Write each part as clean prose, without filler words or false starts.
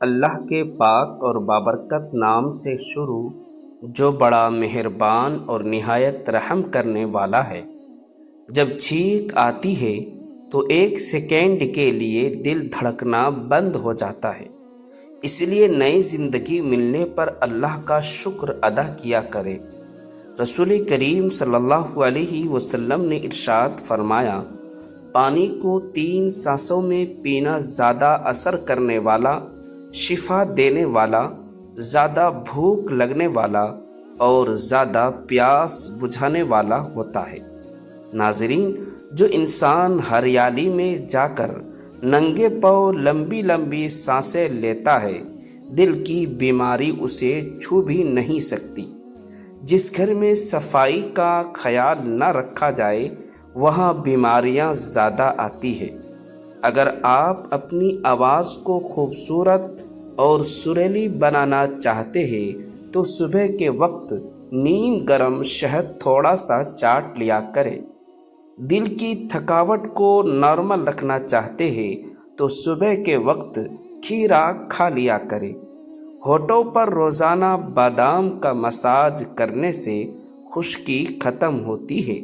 اللہ کے پاک اور بابرکت نام سے شروع، جو بڑا مہربان اور نہایت رحم کرنے والا ہے۔ جب چھینک آتی ہے تو ایک سیکنڈ کے لیے دل دھڑکنا بند ہو جاتا ہے، اس لیے نئی زندگی ملنے پر اللہ کا شکر ادا کیا کرے۔ رسول کریم صلی اللہ علیہ وسلم نے ارشاد فرمایا، پانی کو 3 سانسوں میں پینا زیادہ اثر کرنے والا، شفا دینے والا، زیادہ بھوک لگنے والا اور زیادہ پیاس بجھانے والا ہوتا ہے۔ ناظرین، جو انسان ہریالی میں جا کر ننگے پاؤں لمبی لمبی سانسیں لیتا ہے، دل کی بیماری اسے چھو بھی نہیں سکتی۔ جس گھر میں صفائی کا خیال نہ رکھا جائے وہاں بیماریاں زیادہ آتی ہیں۔ اگر آپ اپنی آواز کو خوبصورت اور سریلی بنانا چاہتے ہیں تو صبح کے وقت نیم گرم شہد تھوڑا سا چاٹ لیا کریں۔ دل کی تھکاوٹ کو نارمل رکھنا چاہتے ہیں تو صبح کے وقت کھیرا کھا لیا کریں۔ ہونٹوں پر روزانہ بادام کا مساج کرنے سے خشکی ختم ہوتی ہے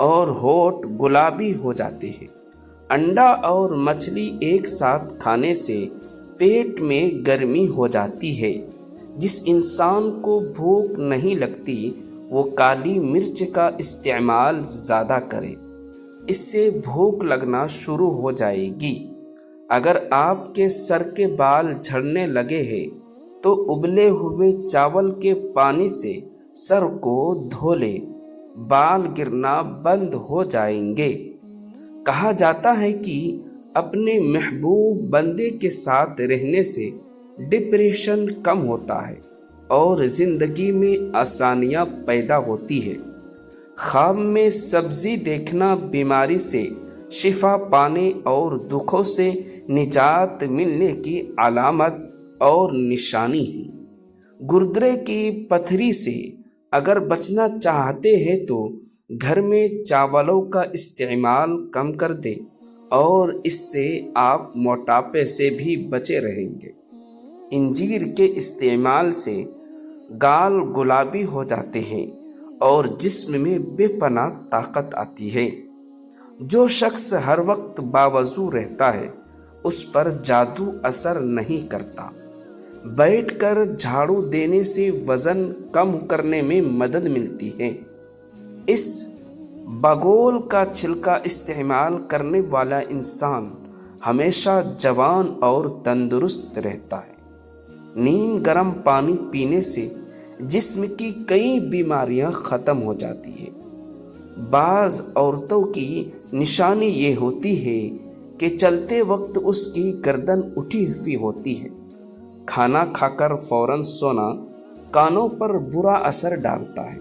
اور ہونٹ گلابی ہو جاتے ہیں۔ انڈا اور مچھلی ایک ساتھ کھانے سے پیٹ میں گرمی ہو جاتی ہے۔ جس انسان کو بھوک نہیں لگتی وہ کالی مرچ کا استعمال زیادہ کرے، اس سے بھوک لگنا شروع ہو جائے گی۔ اگر آپ کے سر کے بال جھڑنے لگے ہیں تو ابلے ہوئے چاول کے پانی سے سر کو دھو لیں، بال گرنا بند ہو جائیں گے۔ کہا جاتا ہے کہ اپنے محبوب بندے کے ساتھ رہنے سے ڈپریشن کم ہوتا ہے اور زندگی میں آسانیاں پیدا ہوتی ہے۔ خواب میں سبزی دیکھنا بیماری سے شفا پانے اور دکھوں سے نجات ملنے کی علامت اور نشانی ہے۔ گردے کی پتھری سے اگر بچنا چاہتے ہیں تو گھر میں چاولوں کا استعمال کم کر دیں اور اس سے آپ موٹاپے سے بھی بچے رہیں گے۔ انجیر کے استعمال سے گال گلابی ہو جاتے ہیں اور جسم میں بے پناہ طاقت آتی ہے۔ جو شخص ہر وقت باوضو رہتا ہے اس پر جادو اثر نہیں کرتا۔ بیٹھ کر جھاڑو دینے سے وزن کم کرنے میں مدد ملتی ہے۔ اس بگول کا چھلکا استعمال کرنے والا انسان ہمیشہ جوان اور تندرست رہتا ہے۔ نیم گرم پانی پینے سے جسم کی کئی بیماریاں ختم ہو جاتی ہیں۔ بعض عورتوں کی نشانی یہ ہوتی ہے کہ چلتے وقت اس کی گردن اٹھی ہوئی ہوتی ہے۔ کھانا کھا کر فوراً سونا کانوں پر برا اثر ڈالتا ہے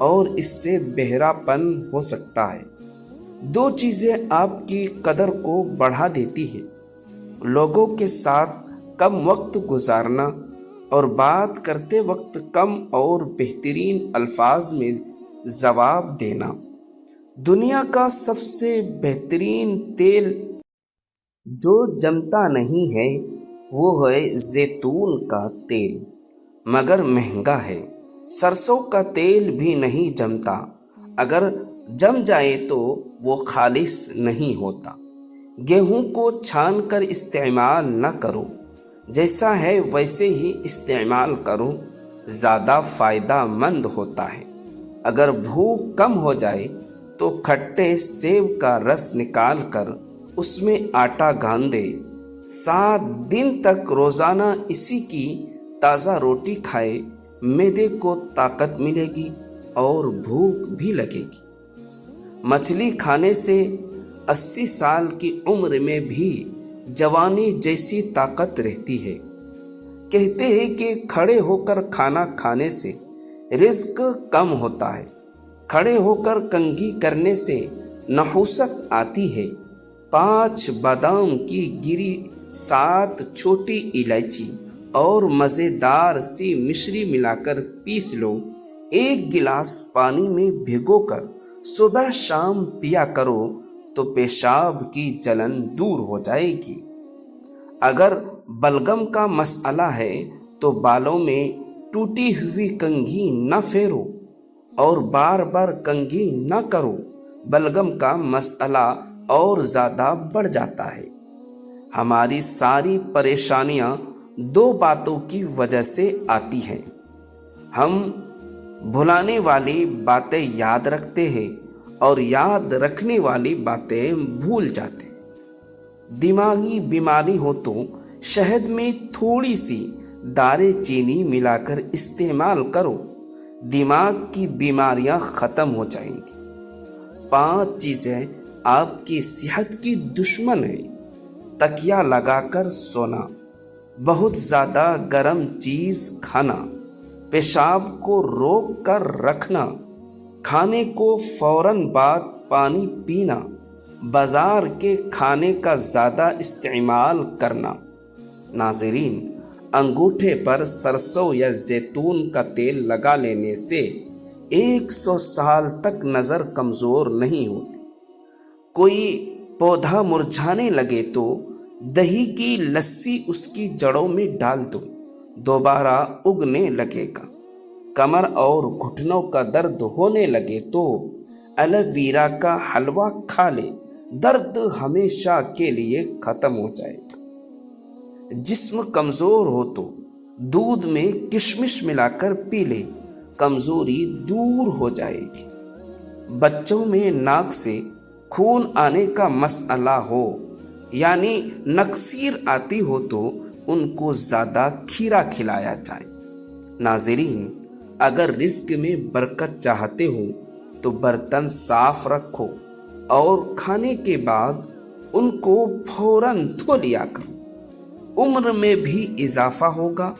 اور اس سے بہرا پن ہو سکتا ہے۔ 2 چیزیں آپ کی قدر کو بڑھا دیتی ہیں: لوگوں کے ساتھ کم وقت گزارنا اور بات کرتے وقت کم اور بہترین الفاظ میں جواب دینا۔ دنیا کا سب سے بہترین تیل جو جمتا نہیں ہے وہ ہے زیتون کا تیل، مگر مہنگا ہے۔ سرسوں کا تیل بھی نہیں جمتا، اگر جم جائے تو وہ خالص نہیں ہوتا۔ گیہوں کو چھان کر استعمال نہ کرو، جیسا ہے ویسے ہی استعمال کرو، زیادہ فائدہ مند ہوتا ہے۔ اگر بھوک کم ہو جائے تو کھٹے سیب کا رس نکال کر اس میں آٹا گاندھے 7 دن تک روزانہ اسی کی تازہ روٹی کھائے، معدے کو طاقت ملے گی اور بھوک بھی لگے گی۔ مچھلی کھانے سے 80 سال کی عمر میں بھی جوانی جیسی طاقت رہتی ہے۔ کہتے ہیں کہ کھڑے ہو کر کھانا کھانے سے رزق کم ہوتا ہے، کھڑے ہو کر کنگھی کرنے سے نحوست آتی ہے۔ 5 بادام کی گری، 7 چھوٹی الائچی اور مزیدار سی مشری ملا کر پیس لو، 1 گلاس پانی میں بھگو کر صبح شام پیا کرو تو پیشاب کی جلن دور ہو جائے گی۔ اگر बलगम का मसला है तो बालों में टूटी हुई कंघी न फेरो और बार बार कंघी न करो, बलगम का मसला और ज़्यादा बढ़ जाता है। हमारी सारी परेशानियां दो बातों की वजह से आती हैं। हम भुलाने वाली बातें याद रखते हैं और याद रखने वाली बातें भूल जाते हैं। दिमागी बीमारी हो तो शहद में थोड़ी सी दारे चीनी मिलाकर इस्तेमाल करो, दिमाग की बीमारियां ख़त्म हो जाएंगी। 5 चीज़ें आपकी सेहत की दुश्मन है। तकिया लगाकर सोना, बहुत ज़्यादा गर्म चीज़ खाना, पेशाब को रोक कर रखना, खाने को फौरन बाद पानी पीना, बाजार के खाने का ज़्यादा इस्तेमाल करना। नाज़रीन, अंगूठे पर सरसों या जैतून का तेल लगा लेने से 100 साल तक नज़र कमज़ोर नहीं होती। कोई पौधा मुरझाने लगे तो दही की लस्सी उसकी जड़ों में डाल दो, दोबारा उगने लगेगा। कमर और घुटनों का दर्द होने लगे तो एलोवेरा का हलवा खा ले, दर्द हमेशा के लिए खत्म हो जाएगा। जिस्म कमज़ोर हो तो दूध में किशमिश मिलाकर पी ले, कमज़ोरी दूर हो जाएगी। बच्चों में नाक से खून आने का मसला हो यानी नक्सीर आती हो तो उनको ज़्यादा खीरा खिलाया जाए। नाज़रीन, अगर रिज़्क में बरकत चाहते हो तो बर्तन साफ रखो और खाने के बाद उनको फौरन धो लिया करो, उम्र में भी इजाफा होगा।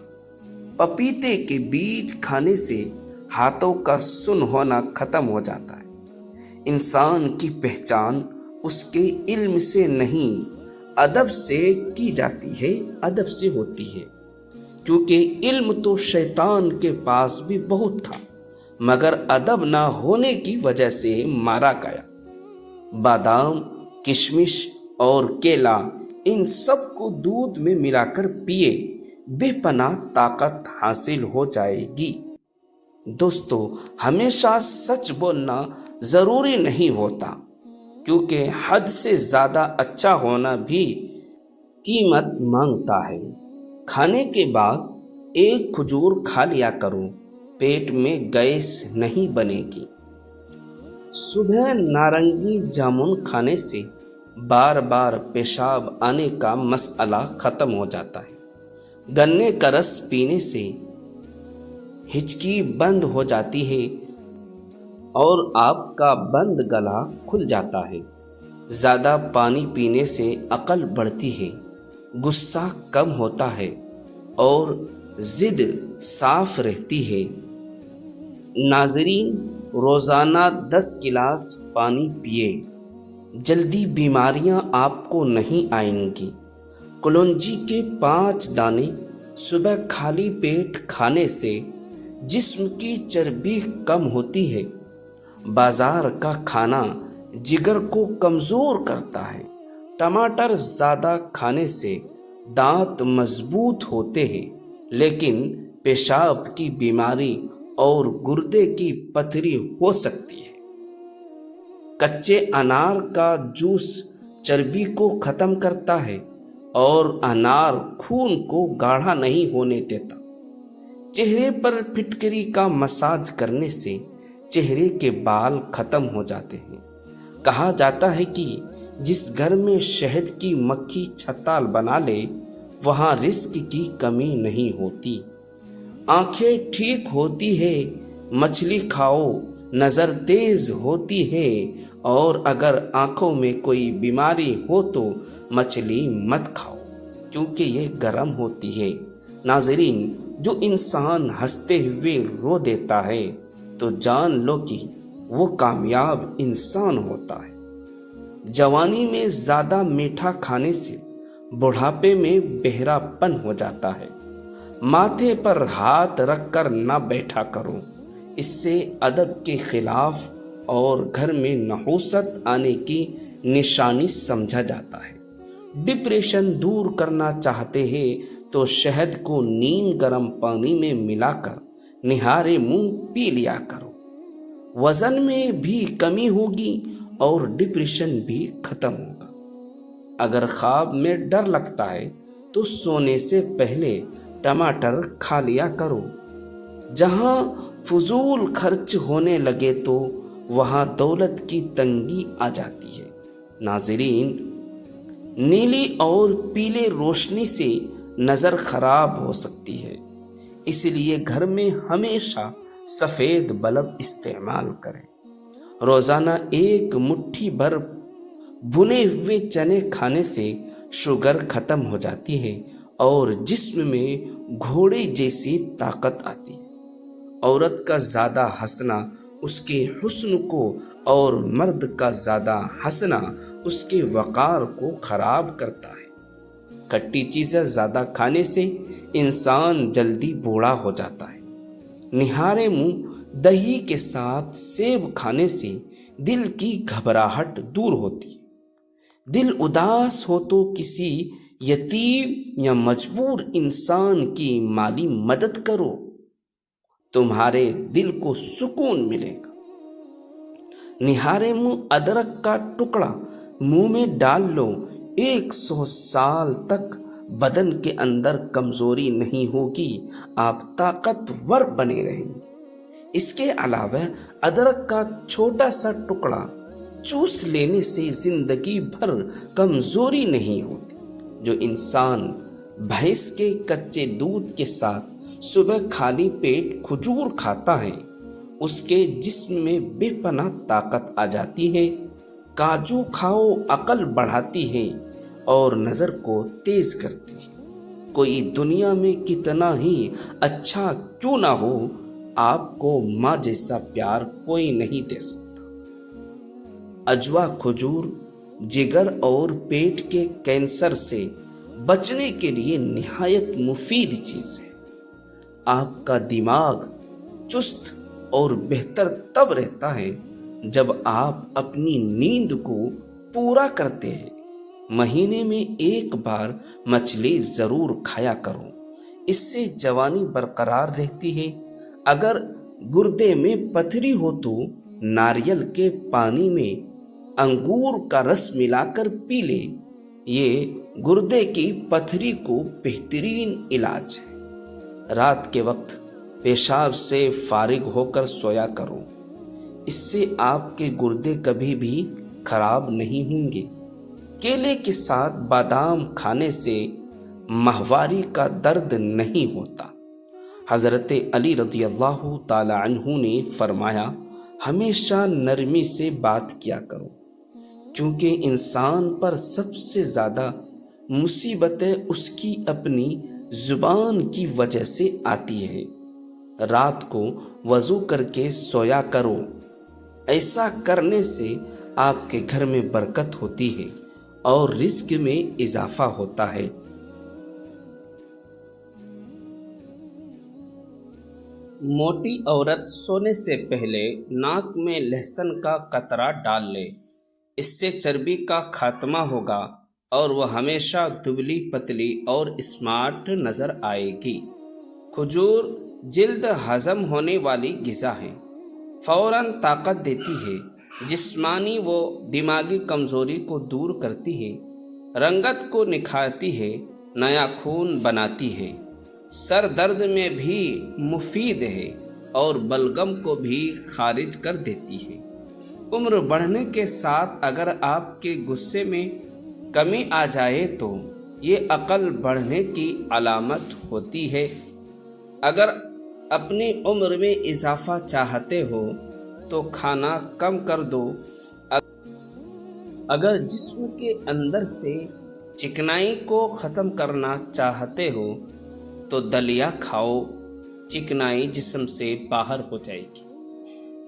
पपीते के बीज खाने से हाथों का सुन होना ख़त्म हो जाता है। इंसान की पहचान उसके इल्म से नहीं अदब से की जाती है, अदब से होती है। क्योंकि इल्म तो शैतान के पास भी बहुत था, मगर अदब ना होने की वजह से मारा गया। बादाम, किशमिश और केला, इन सब को दूध में मिलाकर पिए, बेपनाह ताकत हासिल हो जाएगी। दोस्तों, हमेशा सच बोलना ज़रूरी नहीं होता, क्योंकि हद से ज़्यादा अच्छा होना भी कीमत मांगता है। खाने के बाद एक खजूर खा लिया करो, पेट में गैस नहीं बनेगी। सुबह नारंगी जामुन खाने से बार बार पेशाब आने का मसला ख़त्म हो जाता है। गन्ने का रस पीने से हिचकी बंद हो जाती है और आपका बंद गला खुल जाता है। ज़्यादा पानी पीने से अक्ल बढ़ती है, गुस्सा कम होता है और ज़िद साफ रहती है। नाज़रीन, रोज़ाना 10 गिलास पानी पिए, जल्दी बीमारियां आपको नहीं आएंगी। कलौंजी के 5 दाने सुबह खाली पेट खाने से जिस्म की चर्बी कम होती है। बाजार का खाना जिगर को कमज़ोर करता है। टमाटर ज़्यादा खाने से दांत मजबूत होते हैं, लेकिन पेशाब की बीमारी और गुर्दे की पथरी हो सकती है। कच्चे अनार का जूस चर्बी को ख़त्म करता है और अनार खून को गाढ़ा नहीं होने देता। चेहरे पर फिटकरी का मसाज करने से चेहरे के बाल खत्म हो जाते हैं। कहा जाता है कि जिस घर में शहद की मक्खी छत्ताल बना ले, वहाँ रिस्क की कमी नहीं होती। आंखें ठीक होती है, मछली खाओ, नज़र तेज होती है, और अगर आंखों में कोई बीमारी हो तो मछली मत खाओ, क्योंकि ये गर्म होती है। नाज़रीन, जो इंसान हंसते हुए रो देता है तो जान लो कि वो कामयाब इंसान होता है। जवानी में ज़्यादा मीठा खाने से बुढ़ापे में बहरापन हो जाता है। माथे पर हाथ रखकर न बैठा करो, इससे अदब के खिलाफ और घर में नहुसत आने की निशानी समझा जाता है। डिप्रेशन दूर करना चाहते हैं तो शहद को नीम गर्म पानी में मिलाकर निहारे मुंह पी लिया करो। वजन में भी कमी होगी और डिप्रेशन भी खत्म होगा। अगर ख्वाब में डर लगता है तो सोने से पहले टमाटर खा लिया करो। जहां फजूल खर्च होने लगे तो वहां दौलत की तंगी आ जाती है। नाज़रीन, नीली और पीले रोशनी से नज़र खराब हो सकती है, इसलिए घर में हमेशा सफ़ेद बल्ब इस्तेमाल करें। रोज़ाना एक मुट्ठी भर भुने हुए चने खाने से शुगर ख़त्म हो जाती है और जिस्म में घोड़े जैसी ताकत आती है। औरत का ज़्यादा हंसना उसके हुस्न को और मर्द का ज़्यादा हंसना उसके वक़ार को ख़राब करता है। खट्टी चीज़ें ज़्यादा खाने से इंसान जल्दी बूढ़ा हो जाता है। निहारे मुंह दही के साथ सेब खाने से दिल की घबराहट दूर होती है। दिल उदास हो तो किसी यतीम या मजबूर इंसान की माली मदद करो, तुम्हारे दिल को सुकून मिलेगा। निहारे मुंह अदरक का टुकड़ा मुंह में डाल लो, 100 साल तक बदन के अंदर कमजोरी नहीं होगी, आप ताकतवर बने रहेंगे। इसके अलावा अदरक का छोटा सा टुकड़ा चूस लेने से जिंदगी भर कमजोरी नहीं होती। जो इंसान भैंस के कच्चे दूध के साथ सुबह खाली पेट खजूर खाता है, उसके जिस्म में बेपनाह ताकत आ जाती है। काजू खाओ, अकल बढ़ाती है और नज़र को तेज करती है। कोई दुनिया में कितना ही अच्छा क्यों ना हो, आपको माँ जैसा प्यार कोई नहीं दे सकता। अजवा खजूर जिगर और पेट के कैंसर से बचने के लिए निहायत मुफीद चीज़ है। आपका दिमाग चुस्त और बेहतर तब रहता है जब आप अपनी नींद को पूरा करते हैं। महीने में एक बार मछली ज़रूर खाया करो, इससे जवानी बरकरार रहती है। अगर गुर्दे में पथरी हो तो नारियल के पानी में अंगूर का रस मिलाकर पी ले, ये गुर्दे की पथरी को बेहतरीन इलाज है। रात के वक्त पेशाब से फारिग होकर सोया करो, इससे आपके गुर्दे कभी भी खराब नहीं होंगे। केले के साथ बादाम खाने से माहवारी का दर्द नहीं होता। हज़रत अली रज़ी अल्लाह ताला अन्हु ने फरमाया, हमेशा नरमी से बात किया करो, क्योंकि इंसान पर सबसे ज़्यादा मुसीबतें उसकी अपनी ज़ुबान की वजह से आती है। रात को वज़ू करके सोया करो, ऐसा करने से आपके घर में बरकत होती है और रिज़्क में इजाफा होता है। मोटी औरत सोने से पहले नाक में लहसुन का कतरा डाल ले, इससे चर्बी का खात्मा होगा और वह हमेशा दुबली पतली और स्मार्ट नज़र आएगी। खजूर जिल्द हजम होने वाली ग़िज़ा है, फ़ौरन ताकत देती है, जिस्मानी व दिमागी कमज़ोरी को दूर करती है, रंगत को निखारती है, नया खून बनाती है, सर दर्द में भी मुफीद है और बलगम को भी खारिज कर देती है। उम्र बढ़ने के साथ अगर आपके गुस्से में कमी आ जाए तो ये अकल बढ़ने की अलामत होती है। अगर अपनी उम्र में इजाफा चाहते हो तो खाना कम कर दो। अगर जिस्म के अंदर से चिकनाई को ख़त्म करना चाहते हो तो दलिया खाओ, चिकनाई जिस्म से बाहर हो जाएगी।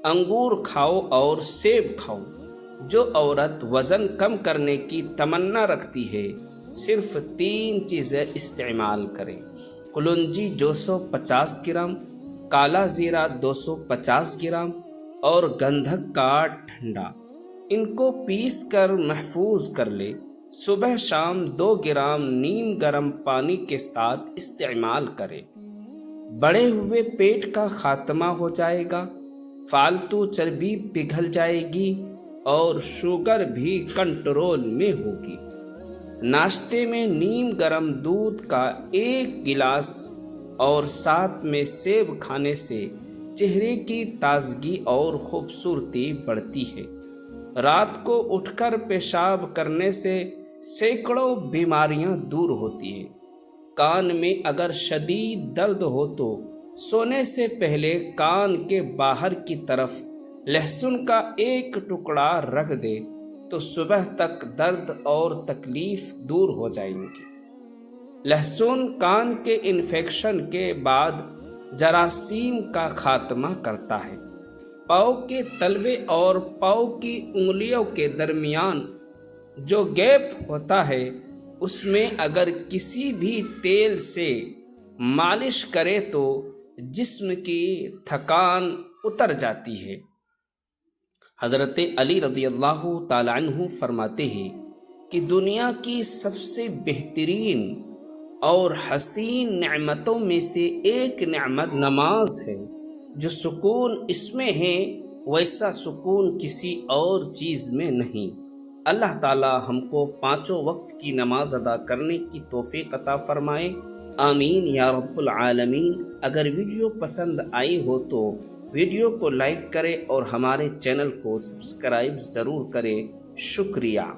अंगूर खाओ और सेब खाओ। जो औरत वज़न कम करने की तमन्ना रखती है, सिर्फ 3 चीज़ें इस्तेमाल करें। कुलुंजी 250 ग्राम, काला ज़ीरा 250 ग्राम और गंधक का ठंडा। इनको पीस कर महफूज कर ले। صبح شام 2 گرام نیم گرم پانی کے ساتھ استعمال کریں۔ بڑھے ہوئے پیٹ کا خاتمہ ہو جائے گا، فالتو چربی پگھل جائے گی اور شوگر بھی کنٹرول میں ہوگی۔ ناشتے میں نیم گرم دودھ کا 1 گلاس اور ساتھ میں سیب کھانے سے چہرے کی تازگی اور خوبصورتی بڑھتی ہے۔ رات کو اٹھ کر پیشاب کرنے سے سینکڑوں بیماریاں دور ہوتی ہیں۔ کان میں اگر شدید درد ہو تو سونے سے پہلے کان کے باہر کی طرف لہسن کا 1 ٹکڑا رکھ دے تو صبح تک درد اور تکلیف دور ہو جائیں گی۔ لہسن کان کے انفیکشن کے بعد جراثیم کا خاتمہ کرتا ہے۔ پاؤں کے تلوے اور پاؤں کی انگلیوں کے درمیان جو گیپ ہوتا ہے اس میں اگر کسی بھی تیل سے مالش کرے تو جسم کی تھکان اتر جاتی ہے۔ حضرت علی رضی اللہ تعالیٰ عنہ فرماتے ہیں کہ دنیا کی سب سے بہترین اور حسین نعمتوں میں سے ایک نعمت نماز ہے۔ جو سکون اس میں ہے ویسا سکون کسی اور چیز میں نہیں۔ اللہ تعالی ہم کو 5 وقت کی نماز ادا کرنے کی توفیق عطا فرمائے، آمین یا رب العالمین۔ اگر ویڈیو پسند آئی ہو تو ویڈیو کو لائک کریں اور ہمارے چینل کو سبسکرائب ضرور کریں۔ شکریہ۔